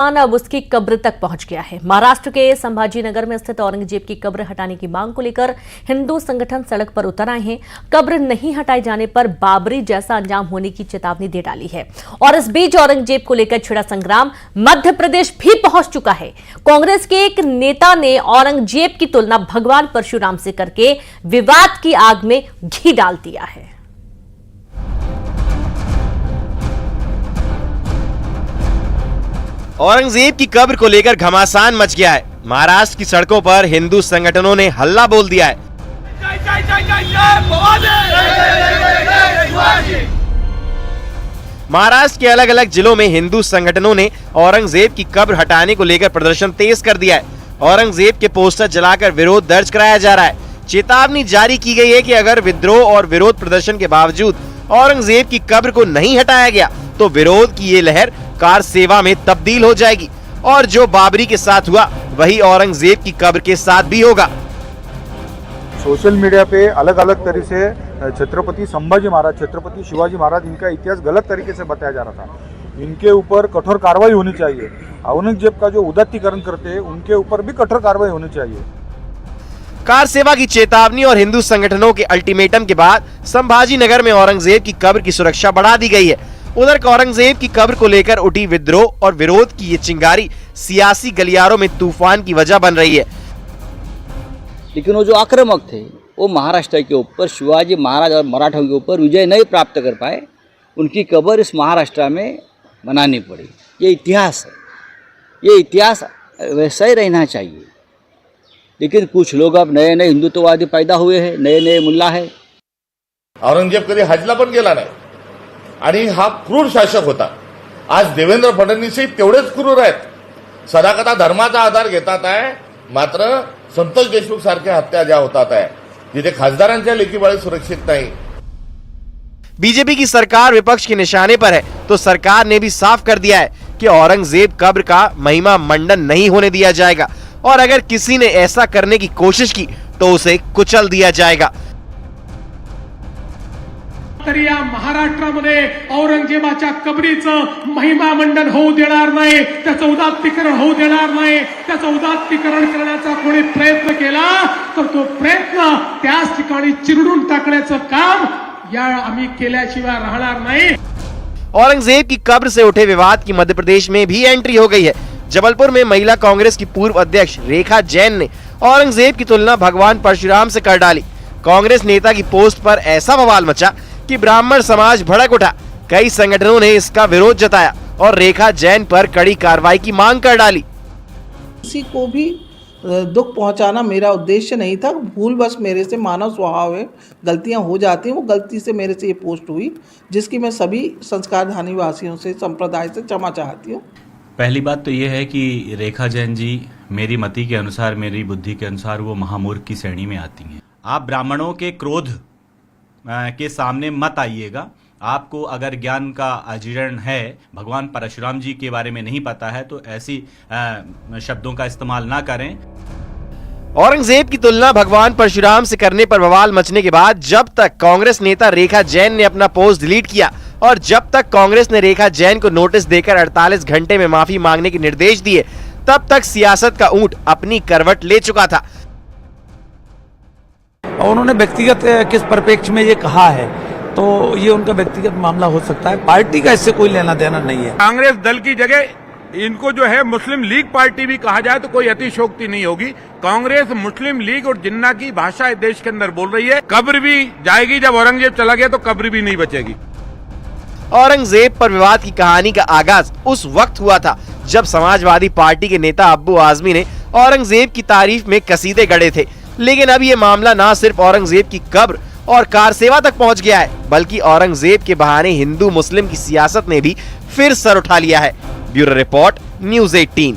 अब उसकी कब्र तक पहुंच गया है। महाराष्ट्र के संभाजीनगर में स्थित औरंगजेब की कब्र हटाने की मांग को लेकर हिंदू संगठन सड़क पर उतर आए हैं। कब्र नहीं हटाए जाने पर बाबरी जैसा अंजाम होने की चेतावनी दे डाली है। और इस बीच औरंगजेब को लेकर छिड़ा संग्राम मध्य प्रदेश भी पहुंच चुका है। कांग्रेस के एक नेता ने औरंगजेब की तुलना भगवान परशुराम से करके विवाद की आग में घी डाल दिया है। औरंगजेब की कब्र को लेकर घमासान मच गया है। महाराष्ट्र की सड़कों पर हिंदू संगठनों ने हल्ला बोल दिया है। महाराष्ट्र के अलग अलग जिलों में हिंदू संगठनों ने औरंगजेब की कब्र हटाने को लेकर प्रदर्शन तेज कर दिया है। औरंगजेब के पोस्टर जलाकर विरोध दर्ज कराया जा रहा है। चेतावनी जारी की गई है कि अगर विद्रोह और विरोध प्रदर्शन के बावजूद औरंगजेब की कब्र को नहीं हटाया गया तो विरोध की ये लहर कार सेवा में तब्दील हो जाएगी और जो बाबरी के साथ हुआ वही औरंगजेब की कब्र के साथ भी होगा। सोशल मीडिया पे अलग अलग तरह से छत्रपति संभाजी महाराज, छत्रपति शिवाजी महाराज, इनका इतिहास गलत तरीके से बताया जा रहा था। इनके ऊपर कठोर कार्रवाई होनी चाहिए। औरंगजेब का जो उदात्तीकरण करते हैं उनके ऊपर भी कठोर कार्रवाई होनी चाहिए। कार सेवा की चेतावनी और हिंदू संगठनों के अल्टीमेटम के बाद संभाजीनगर में औरंगजेब की कब्र की सुरक्षा बढ़ा दी गई है। उधर औरंगजेब की कब्र को लेकर उठी विद्रोह और विरोध की ये चिंगारी सियासी गलियारों में तूफान की वजह बन रही है। लेकिन वो जो आक्रामक थे वो महाराष्ट्र के ऊपर, शिवाजी महाराज और मराठों के ऊपर विजय नहीं प्राप्त कर पाए। उनकी कब्र इस महाराष्ट्र में बनानी पड़ी। ये इतिहास है, ये इतिहास वैसा ही रहना चाहिए। लेकिन कुछ लोग अब नए नए हिंदुत्ववादी पैदा हुए हैं, नए नए मुल्ला है। औरंगजेब कधी हजला पण गेला नाही आणि हा क्रूर शासक होता। आज देवेंद्र फडणवीसही तेवढेच क्रूर आहेत। सदाकता धर्माचा आधार घेतात आहे, मात्र संतोष देशमुख सारख्या हत्या ज्या होतात आहे जिथे खासदारांच्या लेकीबाळी सुरक्षित नाही। बीजेपी की सरकार विपक्ष के निशाने पर है तो सरकार ने भी साफ कर दिया है कि औरंगजेब कब्र का महिमा मंडन नहीं होने दिया जाएगा और अगर किसी ने ऐसा करने की कोशिश की तो उसे कुचल दिया जाएगा। तरी या महाराष्ट्रामध्ये औरंगजेबाच्या कबरीचं महिमा मंडन होऊ देणार नाही, त्याचं उदात्तीकरण होऊ देणार नाही। त्याचं उदात्तीकरण करण्याचा कोणी प्रयत्न केला तर तो प्रयत्न त्याच ठिकाणी चिरडून टाकण्याचं काम या आम्ही केल्याशिवाय राहणार नाही। औरंगजेब की कब्र से उठे विवाद की मध्य प्रदेश में भी एंट्री हो गई है। जबलपुर में महिला कांग्रेस की पूर्व अध्यक्ष रेखा जैन ने औरंगजेब की तुलना भगवान परशुराम से कर डाली। कांग्रेस नेता की पोस्ट पर ऐसा बवाल मचा कि ब्राह्मण समाज भड़क उठा। कई संगठनों ने इसका विरोध जताया और रेखा जैन पर कड़ी कार्रवाई की मांग कर डाली। किसी को भी दुख पहुंचाना मेरा उद्देश्य नहीं था। भूलवश मेरे से, मानव स्वभाव है, गलतियां हो जाती हैं। वो गलती से मेरे से ये पोस्ट हुई जिसकी मैं सभी संस्कारधानी वासियों से, संप्रदाय से क्षमा चाहती हूँ। पहली बात तो ये है कि रेखा जैन जी मेरी मति के अनुसार, मेरी बुद्धि के अनुसार वो महामूर्ख की श्रेणी में आती हैं। आप ब्राह्मणों के क्रोध के सामने मत आइएगा। आपको अगर ज्ञान का अजीर्ण है, भगवान परशुराम जी के बारे में नहीं पता है तो ऐसी शब्दों का इस्तेमाल ना करें। औरंगजेब की तुलना भगवान परशुराम से करने पर बवाल मचने के बाद जब तक कांग्रेस नेता रेखा जैन ने अपना पोस्ट डिलीट किया और जब तक कांग्रेस ने रेखा जैन को नोटिस देकर 48 घंटे में माफी मांगने के निर्देश दिए, तब तक सियासत का ऊंट अपनी करवट ले चुका था। और उन्होंने व्यक्तिगत किस परिप्रेक्ष्य में ये कहा है तो ये उनका व्यक्तिगत मामला हो सकता है। पार्टी का इससे कोई लेना देना नहीं है। कांग्रेस दल की जगह इनको जो है मुस्लिम लीग पार्टी भी कहा जाए तो कोई अतिशयोक्ति नहीं होगी। कांग्रेस मुस्लिम लीग और जिन्ना की भाषा देश के अंदर बोल रही है। कब्र भी जाएगी, जब औरंगजेब चला गया तो कब्र भी नहीं बचेगी। औरंगजेब पर विवाद की कहानी का आगाज उस वक्त हुआ था जब समाजवादी पार्टी के नेता अब्बू आजमी ने औरंगजेब की तारीफ में कसीदे गढ़े थे। लेकिन अब ये मामला न सिर्फ औरंगजेब की कब्र और कार सेवा तक पहुंच गया है, बल्कि औरंगजेब के बहाने हिंदू मुस्लिम की सियासत ने भी फिर सर उठा लिया है। Bureau report, news 18।